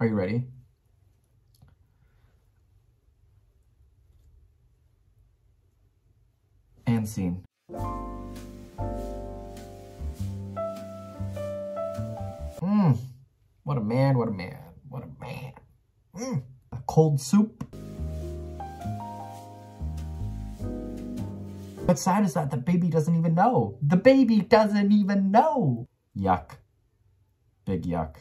Are you ready? And scene. What a man, what a man, what a man. A cold soup. What's sad is that the baby doesn't even know. The baby doesn't even know. Yuck. Big yuck.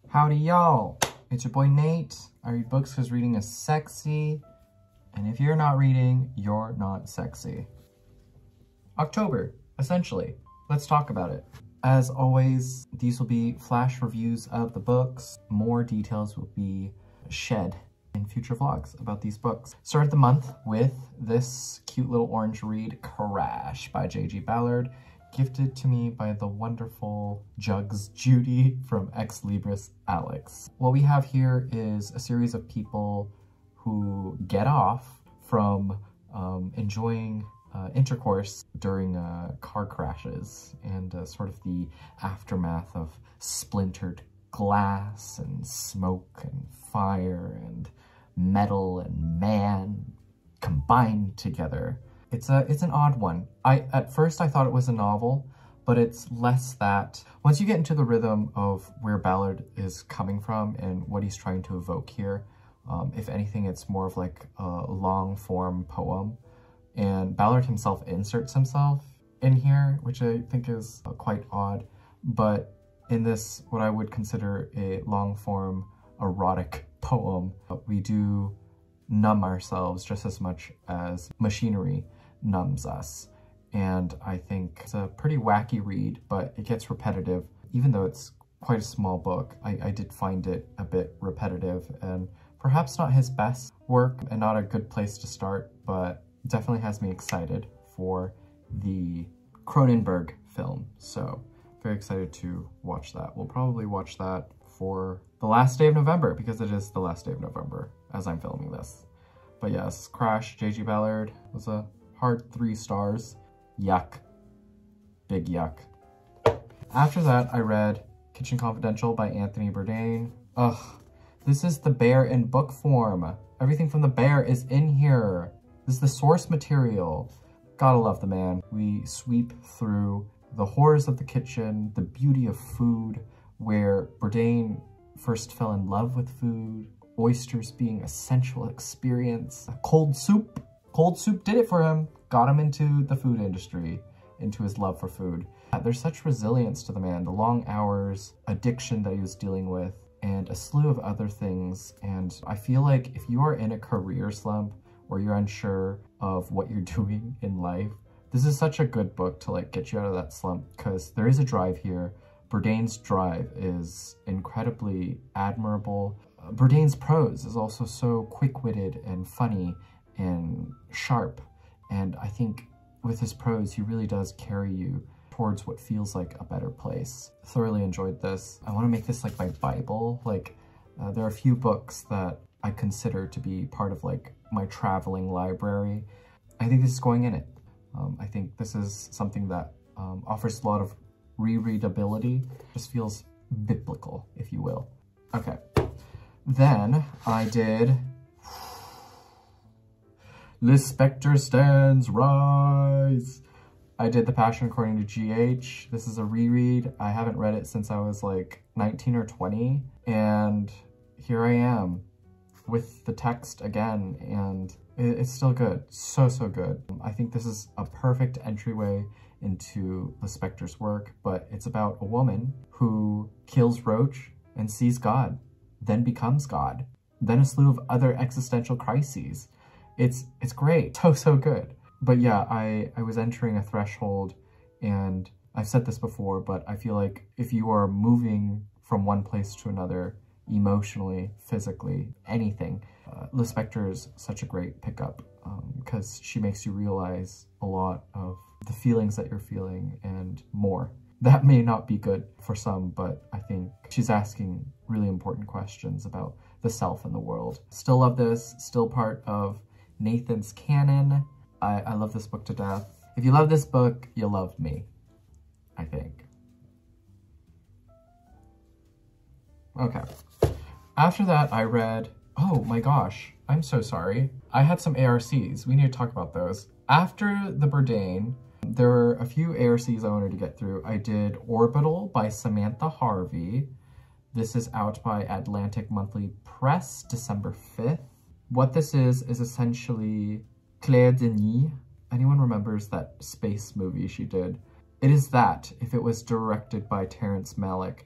Howdy y'all. It's your boy Nate. I read books because reading is sexy. And if you're not reading, you're not sexy. October, essentially. Let's talk about it. As always, these will be flash reviews of the books. More details will be shed in future vlogs about these books. Started the month with this cute little orange read, Crash by JG Ballard, gifted to me by the wonderful Jugs Judy from Ex Libris Alex. What we have here is a series of people who get off from enjoying intercourse during car crashes and sort of the aftermath of splintered glass and smoke and fire and metal and man combined together. It's an odd one. At first I thought it was a novel, but it's less that. Once you get into the rhythm of where Ballard is coming from and what he's trying to evoke here, if anything, it's more of like a long form poem. And Ballard himself inserts himself in here, which I think is quite odd. But in this, what I would consider a long form erotic poem, we do numb ourselves just as much as machinery numbs us. And I think it's a pretty wacky read, but it gets repetitive. Even though it's quite a small book, I did find it a bit repetitive and perhaps not his best work and not a good place to start, but definitely has me excited for the Cronenberg film. So very excited to watch that. We'll probably watch that for the last day of November because it is the last day of November as I'm filming this. But yes, Crash, JG Ballard was a hard 3 stars. Yuck. Big yuck. After that, I read Kitchen Confidential by Anthony Bourdain. Ugh, this is the bear in book form. Everything from the bear is in here. This is the source material. Gotta love the man. We sweep through the horrors of the kitchen, the beauty of food, where Bourdain first fell in love with food, oysters being a sensual experience, cold soup. Cold soup did it for him. Got him into the food industry, into his love for food. There's such resilience to the man, the long hours, addiction that he was dealing with, and a slew of other things. And I feel like if you are in a career slump, or you're unsure of what you're doing in life, this is such a good book to like get you out of that slump, because there is a drive here. Bourdain's drive is incredibly admirable. Bourdain's prose is also so quick-witted and funny and sharp, and I think with his prose he really does carry you towards what feels like a better place. Thoroughly enjoyed this. I want to make this like my Bible. Like there are a few books that I consider to be part of like my traveling library. I think this is going in it. I think this is something that offers a lot of rereadability. Just feels biblical, if you will. Okay, then I did Lispector Stands Rise. I did The Passion According to GH. This is a reread. I haven't read it since I was like 19 or 20, and here I am with the text again, and it's still good. So good. I think this is a perfect entryway into Lispector's work, but it's about a woman who kills Roach and sees God, then becomes God, then a slew of other existential crises. It's great. So good. But yeah, I was entering a threshold, and I've said this before, but I feel like if you are moving from one place to another, emotionally, physically, anything, Lispector is such a great pickup because she makes you realize a lot of the feelings that you're feeling and more. That may not be good for some, but I think she's asking really important questions about the self and the world. Still love this, still part of Nathan's canon. I love this book to death. If you love this book, you'll love me, I think. Okay. After that, I read, oh my gosh, I'm so sorry. I had some ARCs. We need to talk about those. After the Bourdain, there were a few ARCs I wanted to get through. I did Orbital by Samantha Harvey. This is out by Atlantic Monthly Press, December 5th. What this is essentially Claire Denis. Anyone remembers that space movie she did? It is that, if it was directed by Terrence Malick,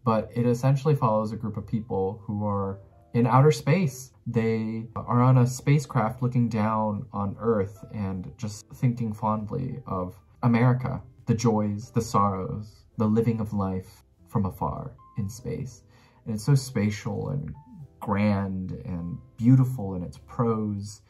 but it essentially follows a group of people who are in outer space. They are on a spacecraft looking down on Earth and just thinking fondly of America, the joys, the sorrows, the living of life from afar in space. And it's so spatial and grand and beautiful in its prose.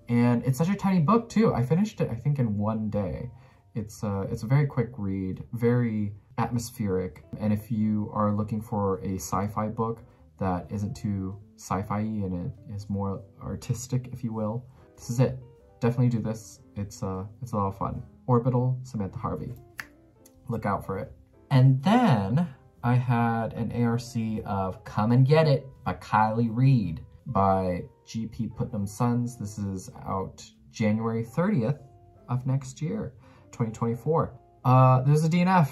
And it's such a tiny book too. I finished it, I think, in one day. It's a very quick read, very atmospheric. And if you are looking for a sci-fi book that isn't too sci-fi and it is more artistic, if you will, this is it. Definitely do this. It's a lot of fun. Orbital, Samantha Harvey. Look out for it. And then I had an ARC of Come and Get It by Kiley Reid by G.P. Putnam Sons. This is out January 30th of next year, 2024. There's a DNF.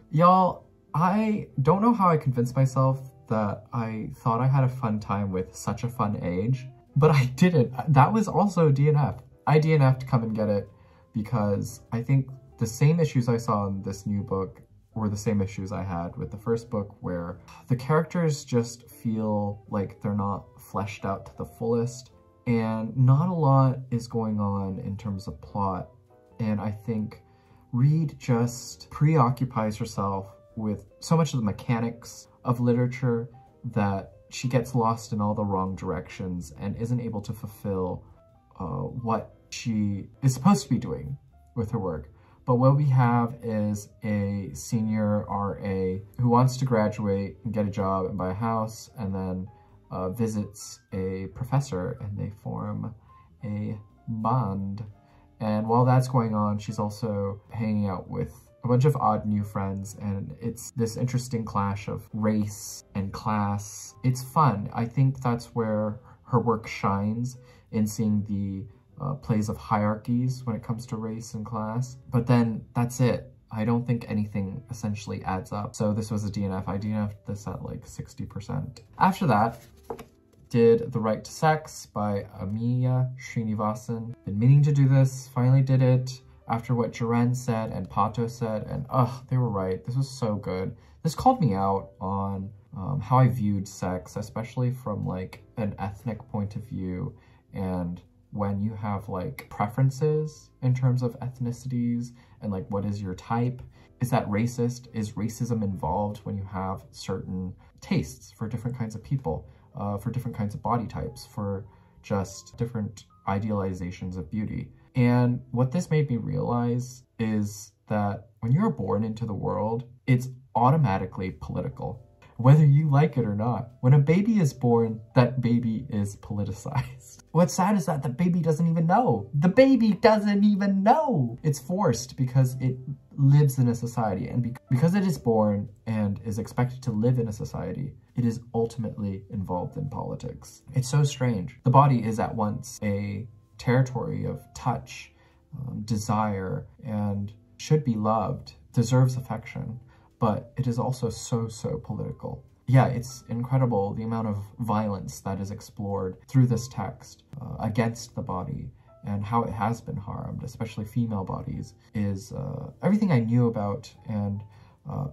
Y'all, I don't know how I convinced myself that I thought I had a fun time with such a fun age, but I didn't. That was also a DNF. I DNF'd Come and Get It because I think the same issues I saw in this new book were the same issues I had with the first book, where the characters just feel like they're not fleshed out to the fullest, and not a lot is going on in terms of plot. And I think Reid just preoccupies herself with so much of the mechanics of literature that she gets lost in all the wrong directions and isn't able to fulfill what she is supposed to be doing with her work. But what we have is a senior RA who wants to graduate and get a job and buy a house, and then visits a professor and they form a bond. And while that's going on, she's also hanging out with a bunch of odd new friends, and it's this interesting clash of race and class. It's fun. I think that's where her work shines, in seeing the plays of hierarchies when it comes to race and class. But then that's it. I don't think anything essentially adds up. So this was a DNF. I DNF'd this at like 60%. After that, did The Right to Sex by Amia Srinivasan. Been meaning to do this, finally did it after what Jaren said and Pato said, and they were right. This was so good. This called me out on how I viewed sex, especially from like an ethnic point of view, and when you have like preferences in terms of ethnicities and like what is your type. Is that racist? Is racism involved when you have certain tastes for different kinds of people, for different kinds of body types, for just different idealizations of beauty? And what this made me realize is that when you're born into the world, it's automatically political, whether you like it or not. When a baby is born, that baby is politicized. What's sad is that the baby doesn't even know. The baby doesn't even know. It's forced because it lives in a society, and because it is born and is expected to live in a society, it is ultimately involved in politics. It's so strange. The body is at once a territory of touch, desire, and should be loved, deserves affection, but it is also so political. Yeah, it's incredible the amount of violence that is explored through this text against the body, and how it has been harmed, especially female bodies, is everything I knew about, and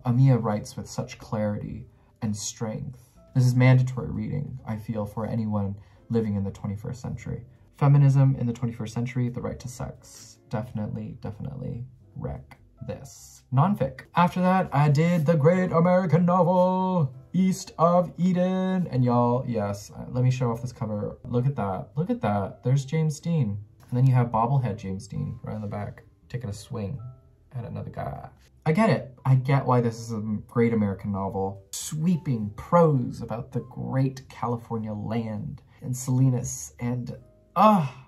Amia writes with such clarity and strength. This is mandatory reading, I feel, for anyone living in the 21st century. Feminism in the 21st century, The Right to Sex. Definitely wreck this. Nonfic. After that, I did the great American novel, East of Eden. And y'all, yes, let me show off this cover. Look at that. Look at that. There's James Dean. And then you have bobblehead James Dean right in the back, taking a swing at another guy. I get it. I get why this is a great American novel. Sweeping prose about the great California land and Salinas, and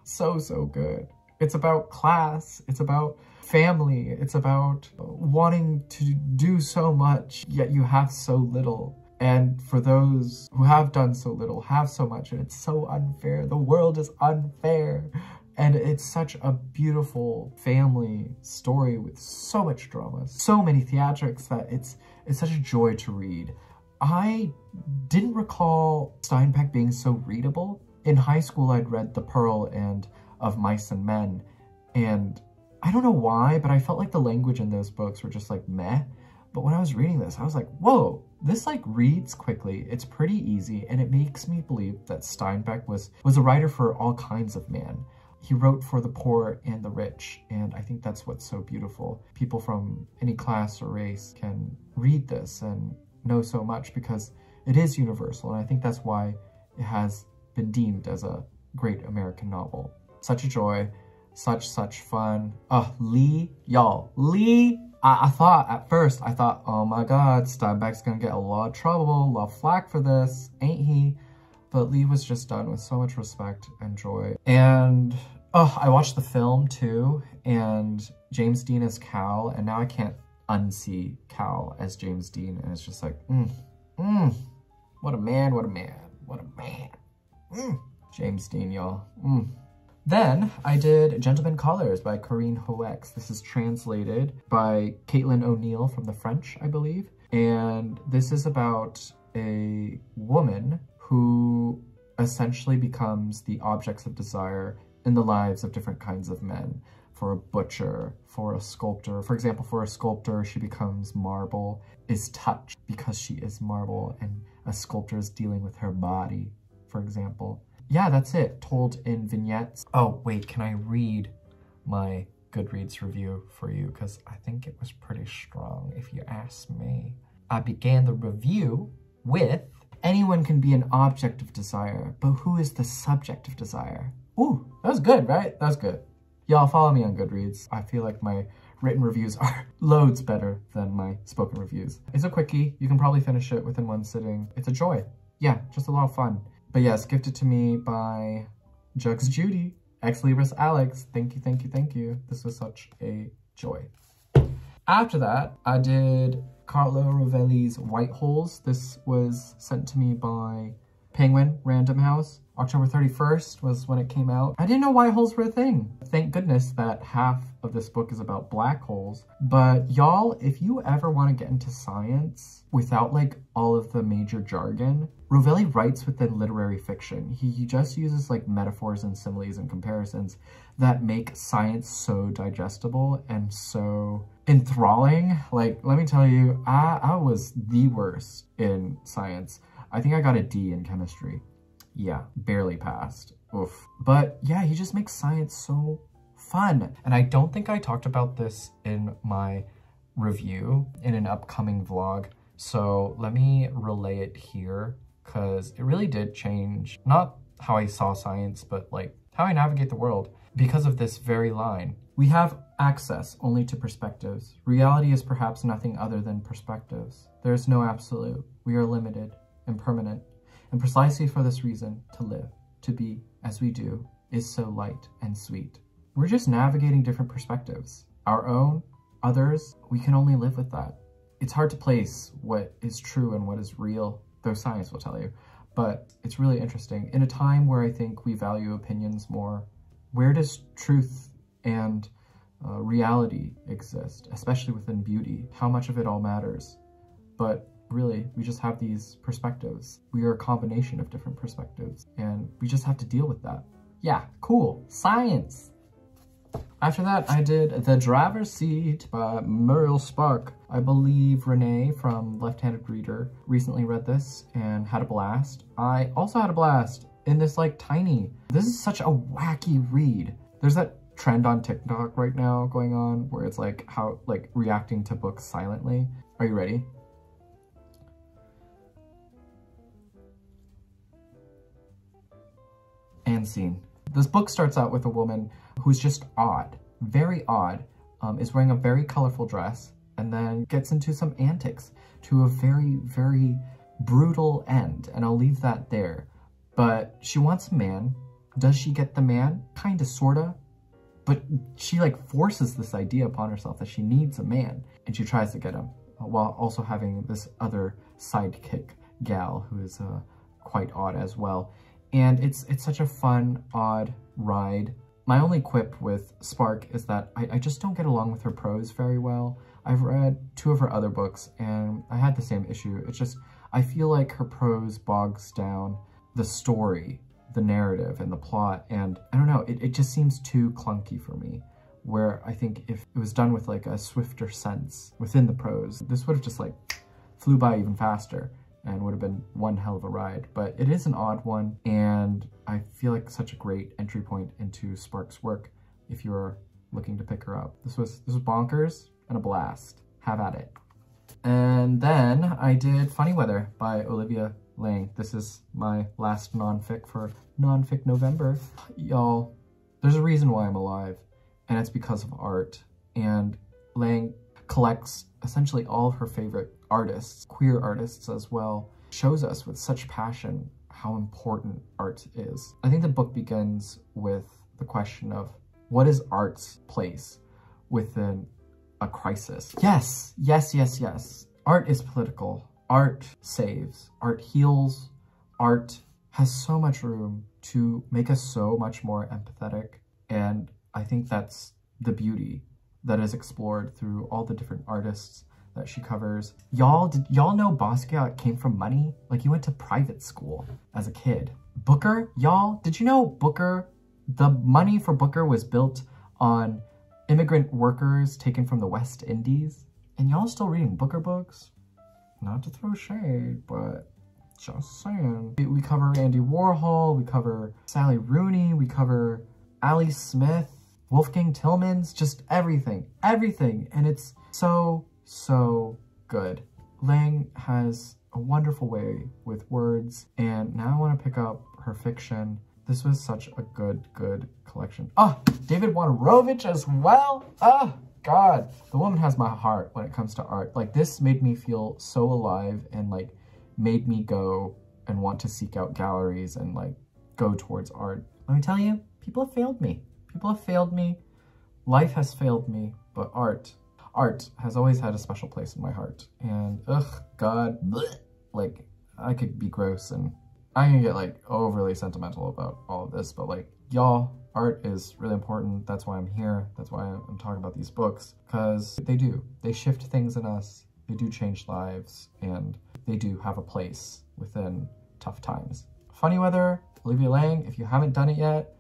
so good. It's about class. It's about family. It's about wanting to do so much, yet you have so little. And for those who have done so little, have so much, and it's so unfair. The world is unfair. And it's such a beautiful family story with so much drama, so many theatrics that it's such a joy to read. I didn't recall Steinbeck being so readable. In high school, I'd read The Pearl and Of Mice and Men, and I don't know why, but I felt like the language in those books were just like meh. But when I was reading this, I was like, whoa, this like reads quickly. It's pretty easy, and it makes me believe that Steinbeck was a writer for all kinds of man. He wrote for the poor and the rich, and I think that's what's so beautiful. People from any class or race can read this and know so much because it is universal, and I think that's why it has been deemed as a great American novel. Such a joy, such fun. Lee, y'all, Lee, I thought at first, oh my God, Steinbeck's gonna get a lot of trouble, a lot of flack for this, ain't he? But Lee was just done with so much respect and joy. And I watched the film too, and James Dean as Cal, and now I can't unsee Cal as James Dean, and it's just like, what a man, what a man, what a man. James Dean, y'all. Then I did Gentlemen Callers by Corinne Hoex. This is translated by Caitlin O'Neill from the French, I believe. And this is about a woman who essentially becomes the objects of desire in the lives of different kinds of men. For a butcher, for a sculptor. For example, for a sculptor, she becomes marble, is touched because she is marble, and a sculptor is dealing with her body, for example. Yeah, that's it, told in vignettes. Oh, wait, can I read my Goodreads review for you? Because I think it was pretty strong, if you ask me. I began the review with, anyone can be an object of desire, but who is the subject of desire? Ooh, that was good, right? That was good. Y'all follow me on Goodreads. I feel like my written reviews are loads better than my spoken reviews. It's a quickie. You can probably finish it within one sitting. It's a joy. Yeah, just a lot of fun. But yes, gifted to me by Jugs Judy, Ex Libris Alex. Thank you, thank you, thank you. This was such a joy. After that, I did Carlo Rovelli's White Holes. This was sent to me by Penguin Random House. October 31st was when it came out. I didn't know white holes were a thing. Thank goodness that half of this book is about black holes. But y'all, if you ever want to get into science without like all of the major jargon, Rovelli writes within literary fiction. He just uses like metaphors and similes and comparisons that make science so digestible and so enthralling. Like, let me tell you, I was the worst in science. I think I got a D in chemistry. Yeah, barely passed. Oof. But yeah, he just makes science so fun. And I don't think I talked about this in my review in an upcoming vlog. So let me relay it here because it really did change, not how I saw science, but like how I navigate the world because of this very line. We have access only to perspectives. Reality is perhaps nothing other than perspectives. There is no absolute. We are limited and permanent. And precisely for this reason, to live, to be as we do, is so light and sweet. We're just navigating different perspectives. Our own, others, we can only live with that. It's hard to place what is true and what is real, though science will tell you. But it's really interesting. In a time where I think we value opinions more, where does truth and reality exist, especially within beauty? How much of it all matters? But really, we just have these perspectives. We are a combination of different perspectives, and we just have to deal with that. Yeah, cool. Science! After that, I did The Driver's Seat by Muriel Spark. I believe Renee from Left-Handed Reader recently read this and had a blast. I also had a blast in this like tiny. This is such a wacky read. There's that trend on TikTok right now going on where it's like how like reacting to books silently. Are you ready? And scene. This book starts out with a woman who's just odd, very odd, is wearing a very colorful dress, and then gets into some antics to a very, very brutal end, and I'll leave that there. But she wants a man. Does she get the man? Kinda, sorta. But she like forces this idea upon herself that she needs a man, and she tries to get him while also having this other sidekick gal who is quite odd as well. And it's such a fun, odd ride. My only quip with Spark is that I just don't get along with her prose very well. I've read 2 of her other books and I had the same issue. It's just, I feel like her prose bogs down the story, the narrative, and the plot, and I don't know, it just seems too clunky for me, where I think if it was done with like a swifter sense within the prose, this would have just like flew by even faster and would have been one hell of a ride. But it is an odd one, and I feel like such a great entry point into Spark's work if you're looking to pick her up. This was bonkers and a blast. Have at it. And then I did Funny Weather by Olivia Laing. This is my last non-fic for non-fic November. Y'all, there's a reason why I'm alive, and it's because of art. And Laing collects essentially all of her favorite artists, queer artists as well, shows us with such passion how important art is. I think the book begins with the question of what is art's place within a crisis? Yes, yes, yes, yes. Art is political. Art saves. Art heals. Art has so much room to make us so much more empathetic. And I think that's the beauty that is explored through all the different artists that she covers. Y'all, did y'all know Basquiat came from money? Like, he went to private school as a kid. Booker, y'all, did you know Booker, the money for Booker was built on immigrant workers taken from the West Indies? And y'all still reading Booker books? Not to throw shade, but just saying. We cover Andy Warhol, we cover Sally Rooney, we cover Ali Smith, Wolfgang Tillmans, just everything, everything. And it's so, so good. Laing has a wonderful way with words, and now I want to pick up her fiction. This was such a good collection. Oh, David Wojnarowicz as well. Oh, God. The woman has my heart when it comes to art. Like, this made me feel so alive and, like, made me go and want to seek out galleries and, like, go towards art. Let me tell you, people have failed me. People have failed me. Life has failed me, but art has always had a special place in my heart. And, ugh, God, bleh, like, I could be gross and I can get, like, overly sentimental about all of this, but, like, y'all, art is really important. That's why I'm here. That's why I'm talking about these books, because they do. They shift things in us. They do change lives, and they do have a place within tough times. Funny Weather, Olivia Laing, if you haven't done it yet,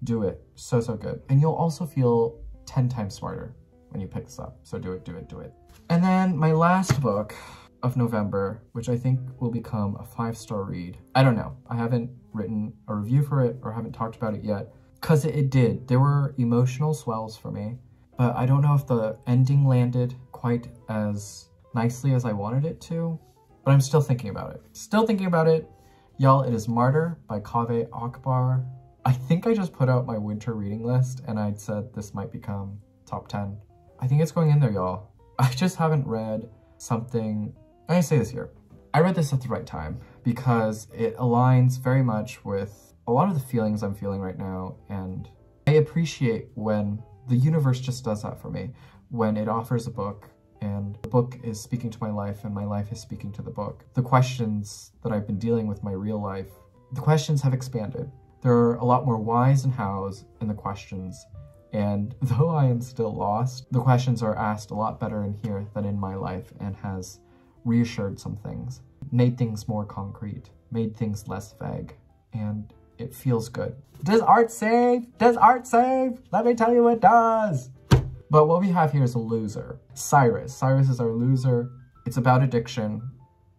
do it. So, so good. And you'll also feel 10 times smarter when you pick this up. So do it, do it, do it. And then my last book of November, which I think will become a 5-star read. I don't know. I haven't written a review for it or haven't talked about it yet, because it did. There were emotional swells for me, but I don't know if the ending landed quite as nicely as I wanted it to, but I'm still thinking about it. Still thinking about it. Y'all, it is Martyr by Kaveh Akbar. I think I just put out my winter reading list and I'd said this might become top 10. I think it's going in there, y'all. I just haven't read something. I'm gonna say this here. I read this at the right time because it aligns very much with a lot of the feelings I'm feeling right now, and I appreciate when the universe just does that for me, when it offers a book and the book is speaking to my life and my life is speaking to the book. The questions that I've been dealing with in my real life, the questions have expanded. There are a lot more whys and hows in the questions, and though I am still lost, the questions are asked a lot better in here than in my life, and has reassured some things, made things more concrete, made things less vague, and it feels good. Does art save? Does art save? Let me tell you it does! But what we have here is a loser. Cyrus. Cyrus is our loser. It's about addiction.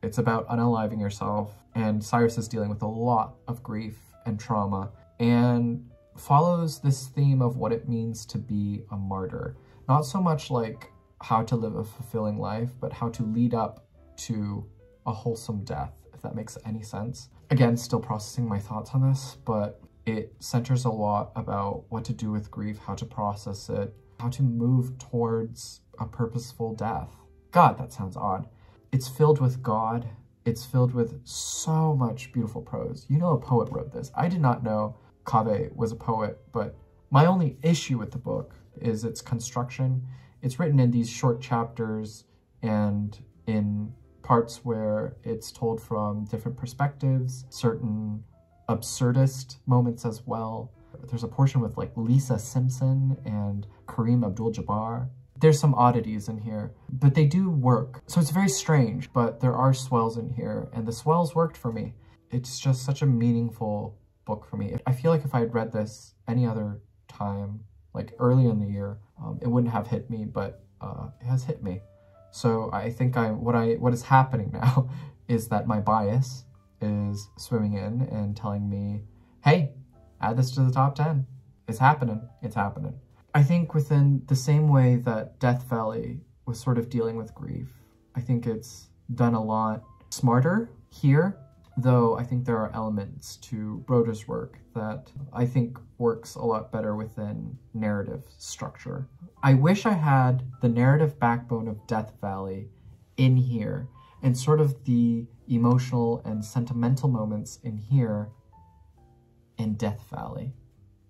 It's about unaliving yourself, and Cyrus is dealing with a lot of grief and trauma, and follows this theme of what it means to be a martyr. Not so much like how to live a fulfilling life, but how to lead up to a wholesome death, if that makes any sense. Again, still processing my thoughts on this, but it centers a lot about what to do with grief, how to process it, how to move towards a purposeful death. God, that sounds odd. It's filled with God. It's filled with so much beautiful prose. You know, a poet wrote this. I did not know Kaveh was a poet, but My only issue with the book is its construction. It's written in these short chapters and in parts where it's told from different perspectives, certain absurdist moments as well. There's a portion with like Lisa Simpson and Kareem Abdul-Jabbar. There's some oddities in here, but they do work. So it's very strange, but there are swells in here, and the swells worked for me. It's just such a meaningful book for me. I feel like if I had read this any other time, like early in the year, it wouldn't have hit me, but it has hit me. So I think what is happening now is that my bias is swimming in and telling me, hey, add this to the top 10. It's happening. It's happening. I think within the same way that Death Valley was sort of dealing with grief, I think it's done a lot smarter here, though I think there are elements to Broda's work that I think works a lot better within narrative structure. I wish I had the narrative backbone of Death Valley in here, and sort of the emotional and sentimental moments in here in Death Valley,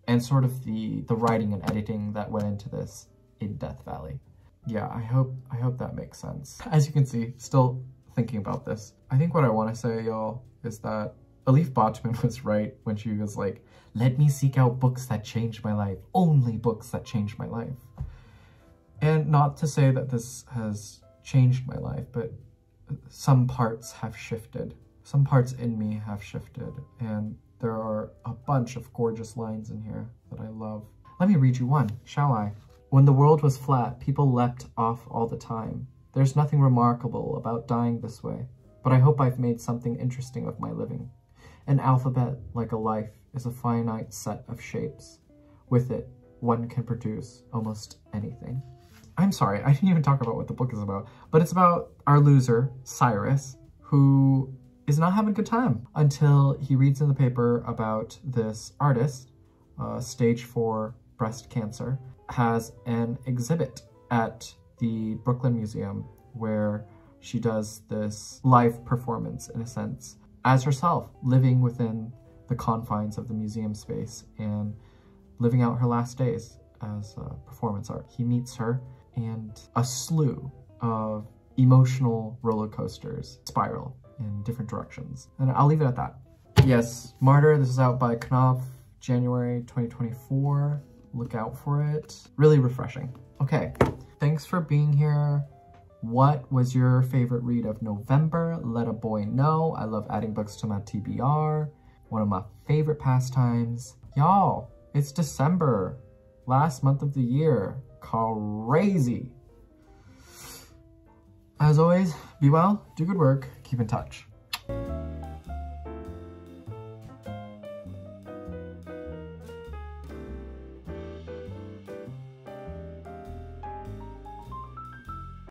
and sort of the writing and editing that went into this in Death Valley. Yeah, I hope that makes sense. As you can see, still thinking about this. I think what I want to say, y'all, is that Elif Bachman was right when she was like, let me seek out books that changed my life, only books that changed my life. And not to say that this has changed my life, but some parts have shifted. Some parts in me have shifted, and there are a bunch of gorgeous lines in here that I love. Let me read you one, shall I? When the world was flat, people leapt off all the time. There's nothing remarkable about dying this way, but I hope I've made something interesting of my living. An alphabet, like a life, is a finite set of shapes. With it, one can produce almost anything. I'm sorry, I didn't even talk about what the book is about, but it's about our loser, Cyrus, who is not having a good time until he reads in the paper about this artist, stage 4 breast cancer, has an exhibit at the Brooklyn Museum where she does this live performance, in a sense, as herself, living within the confines of the museum space and living out her last days as performance art. He meets her, and a slew of emotional roller coasters spiral in different directions. And I'll leave it at that. Yes, Martyr, this is out by Knopf, January 2024. Look out for it. Really refreshing. Okay, thanks for being here. What was your favorite read of November? Let a boy know. I love adding books to my TBR. One of my favorite pastimes. Y'all, it's December. Last month of the year. Crazy. As always, be well, do good work, keep in touch.